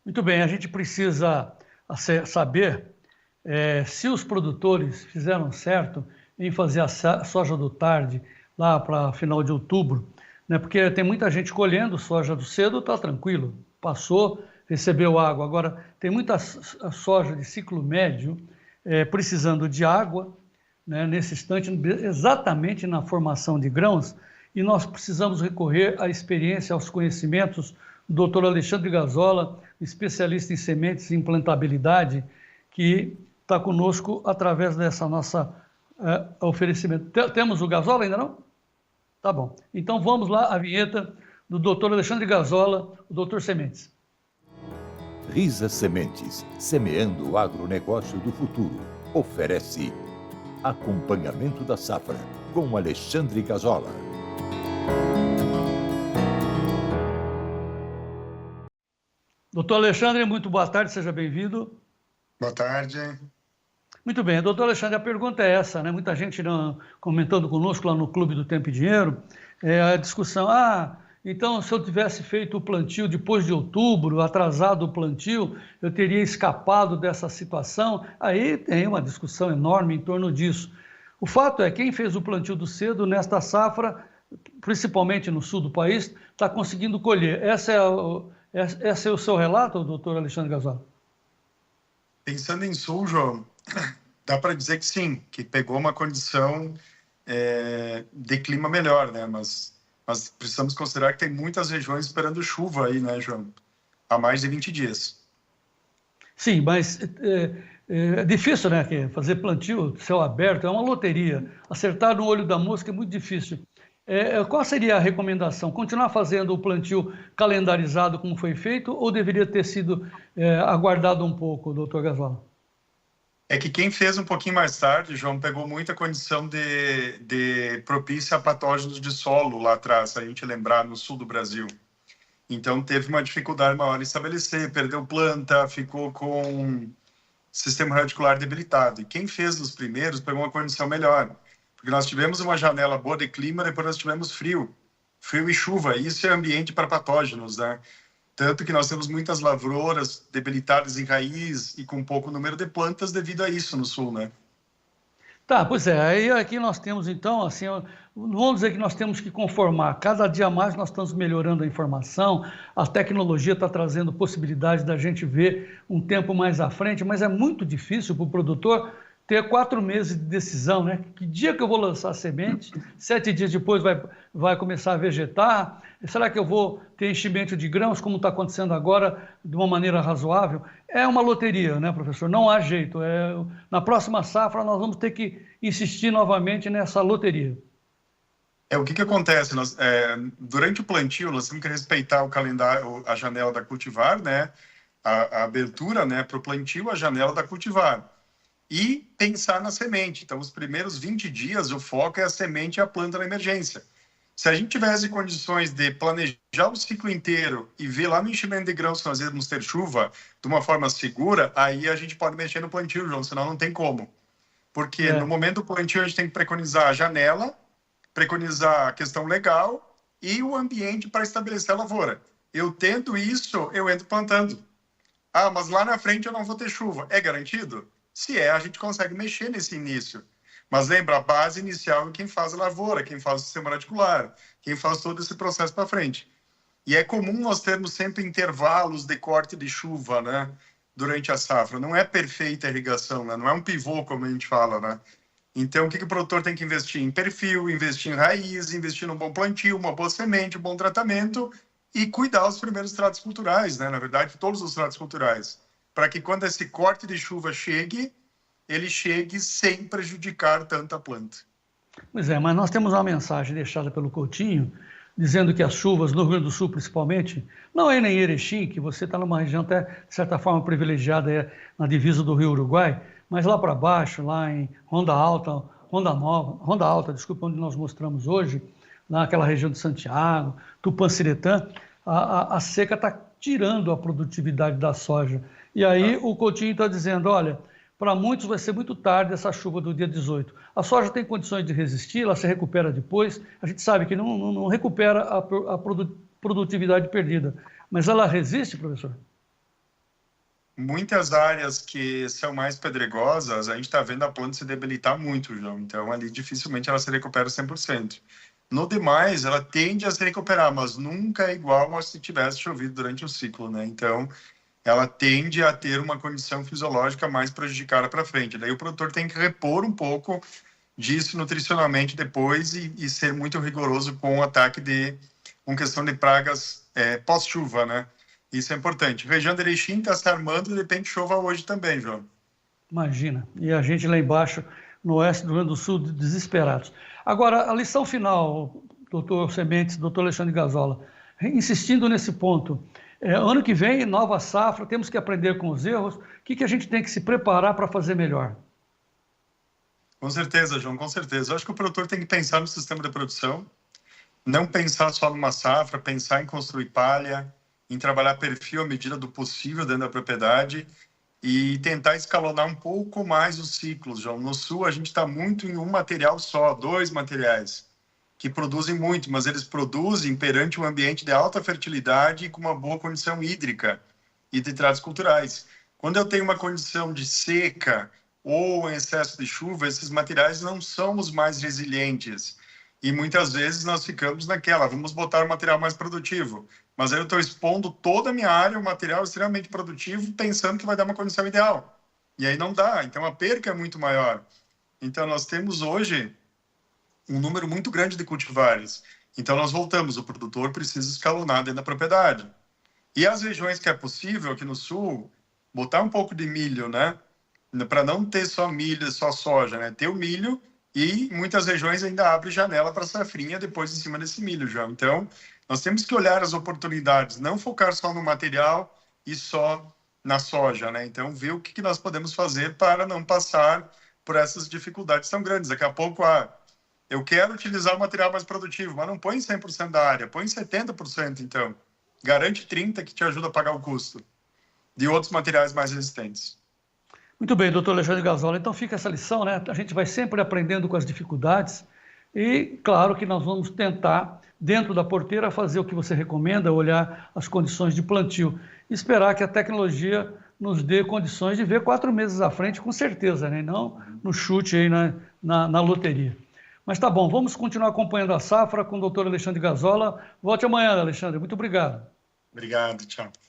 Muito bem, a gente precisa saber se os produtores fizeram certo em fazer a soja do tarde lá para final de outubro, né? Porque tem muita gente colhendo soja do cedo, está tranquilo, passou, recebeu água. Agora, tem muita soja de ciclo médio precisando de água, né, nesse instante, exatamente na formação de grãos, e nós precisamos recorrer à experiência, aos conhecimentos do Dr. Alexandre Gazola, especialista em sementes e implantabilidade, que está conosco através dessa nossa oferecimento. Temos o Gazola ainda não? Tá bom. Então vamos lá, a vinheta do Dr. Alexandre Gazola, o Dr. Sementes. Risa Sementes, semeando o agronegócio do futuro. Oferece Acompanhamento da Safra, com Alexandre Gazola. Doutor Alexandre, muito boa tarde, seja bem-vindo. Boa tarde. Muito bem, doutor Alexandre, a pergunta é essa, né? Muita gente comentando conosco lá no Clube do Tempo e Dinheiro, a discussão, então se eu tivesse feito o plantio depois de outubro, atrasado o plantio, eu teria escapado dessa situação. Aí tem uma discussão enorme em torno disso. O fato é que quem fez o plantio do cedo nesta safra, principalmente no sul do país, está conseguindo colher. Esse é o seu relato, doutor Alexandre Gazola? Pensando em sul, João, dá para dizer que sim, que pegou uma condição de clima melhor, né? Mas precisamos considerar que tem muitas regiões esperando chuva aí, né, João? Há mais de 20 dias. Sim, mas é difícil, né? Fazer plantio, céu aberto, é uma loteria. Acertar no olho da mosca é muito difícil. Qual seria a recomendação? Continuar fazendo o plantio calendarizado como foi feito ou deveria ter sido aguardado um pouco, doutor Gazola? É que quem fez um pouquinho mais tarde, João, pegou muita condição de propícia a patógenos de solo lá atrás, se a gente lembrar, no sul do Brasil. Então teve uma dificuldade maior em estabelecer, perdeu planta, ficou com sistema radicular debilitado. E quem fez os primeiros pegou uma condição melhor. Porque nós tivemos uma janela boa de clima, depois nós tivemos frio e chuva. Isso é ambiente para patógenos, né? Tanto que nós temos muitas lavouras debilitadas em raiz e com pouco número de plantas devido a isso no sul, né? Tá, pois é. Aí aqui nós temos, então, assim, vamos dizer que nós temos que conformar. Cada dia mais nós estamos melhorando a informação, a tecnologia está trazendo possibilidade da gente ver um tempo mais à frente, mas é muito difícil para o produtor ter 4 meses de decisão, né? Que dia que eu vou lançar a semente? 7 dias depois vai começar a vegetar? Será que eu vou ter enchimento de grãos, como está acontecendo agora, de uma maneira razoável? É uma loteria, né, professor? Não há jeito. Na próxima safra nós vamos ter que insistir novamente nessa loteria. O que acontece? Durante o plantio, nós temos que respeitar o calendário, a janela da cultivar, né? A abertura, né, para o plantio, a janela da cultivar. E pensar na semente. Então, os primeiros 20 dias, o foco é a semente e a planta na emergência. Se a gente tivesse condições de planejar o ciclo inteiro e ver lá no enchimento de grãos que nós vamos ter chuva de uma forma segura, aí a gente pode mexer no plantio, João, senão não tem como. Porque no momento do plantio a gente tem que preconizar a janela, preconizar a questão legal e o ambiente para estabelecer a lavoura. Eu tendo isso, eu entro plantando. Mas lá na frente eu não vou ter chuva. É garantido? Se a gente consegue mexer nesse início. Mas lembra, a base inicial é quem faz a lavoura, quem faz o sistema radicular, quem faz todo esse processo para frente. E é comum nós termos sempre intervalos de corte de chuva, né, durante a safra. Não é perfeita a irrigação, né? Não é um pivô, como a gente fala, né? Então, o que o produtor tem que investir? Em perfil, investir em raiz, investir num bom plantio, uma boa semente, um bom tratamento e cuidar os primeiros tratos culturais, né? Na verdade, todos os tratos culturais. Para que quando esse corte de chuva chegue, ele chegue sem prejudicar tanta planta. Pois é, mas nós temos uma mensagem deixada pelo Coutinho, dizendo que as chuvas no Rio Grande do Sul, principalmente, não é nem Erechim, que você está numa região até, de certa forma, privilegiada na divisa do Rio Uruguai, mas lá para baixo, lá em Ronda Alta, desculpa, onde nós mostramos hoje, naquela região de Santiago, Tupanciretã, a seca está tirando a produtividade da soja. E aí o Coutinho está dizendo, olha, para muitos vai ser muito tarde essa chuva do dia 18. A soja tem condições de resistir, ela se recupera depois. A gente sabe que não recupera a produtividade perdida. Mas ela resiste, professor? muitas áreas que são mais pedregosas, a gente está vendo a planta se debilitar muito, João. Então, ali dificilmente ela se recupera 100%. No demais, ela tende a se recuperar, mas nunca é igual a se tivesse chovido durante o ciclo, né? Então, ela tende a ter uma condição fisiológica mais prejudicada para frente. Daí o produtor tem que repor um pouco disso nutricionalmente depois e ser muito rigoroso com o ataque com questão de pragas pós-chuva, né? Isso é importante. Região de Erechim está se armando e de repente chova hoje também, João. Imagina. E a gente lá embaixo, no oeste do Rio Grande do Sul, desesperados. Agora, a lição final, doutor Sementes, doutor Alexandre Gazola, insistindo nesse ponto, ano que vem, nova safra, temos que aprender com os erros, o que a gente tem que se preparar para fazer melhor? Com certeza, João, com certeza. Eu acho que o produtor tem que pensar no sistema de produção, não pensar só numa safra, pensar em construir palha, em trabalhar perfil à medida do possível dentro da propriedade e tentar escalonar um pouco mais os ciclos, João. No sul, a gente está muito em um material só, 2 materiais, que produzem muito, mas eles produzem perante um ambiente de alta fertilidade e com uma boa condição hídrica e de tratos culturais. Quando eu tenho uma condição de seca ou excesso de chuva, esses materiais não são os mais resilientes. E muitas vezes nós ficamos naquela, vamos botar um material mais produtivo. Mas aí eu estou expondo toda a minha área, um material extremamente produtivo, pensando que vai dar uma condição ideal. E aí não dá, então a perca é muito maior. Então nós temos hoje um número muito grande de cultivares. Então nós voltamos, o produtor precisa escalonar dentro da propriedade. E as regiões que é possível, aqui no sul, botar um pouco de milho, né? Para não ter só milho, só soja, né? Ter o milho e muitas regiões ainda abrem janela para safrinha depois em cima desse milho, João. Então, nós temos que olhar as oportunidades, não focar só no material e só na soja, né? Então, ver o que nós podemos fazer para não passar por essas dificuldades tão grandes. Daqui a pouco, eu quero utilizar o material mais produtivo, mas não põe 100% da área, põe 70%, então. Garante 30% que te ajuda a pagar o custo de outros materiais mais resistentes. Muito bem, doutor Alexandre Gazola. Então fica essa lição, né? A gente vai sempre aprendendo com as dificuldades e, claro, que nós vamos tentar, dentro da porteira, fazer o que você recomenda, olhar as condições de plantio e esperar que a tecnologia nos dê condições de ver 4 meses à frente, com certeza, né? Não no chute aí na loteria. Mas tá bom, vamos continuar acompanhando a safra com o doutor Alexandre Gazola. Volte amanhã, Alexandre. Muito obrigado. Obrigado, tchau.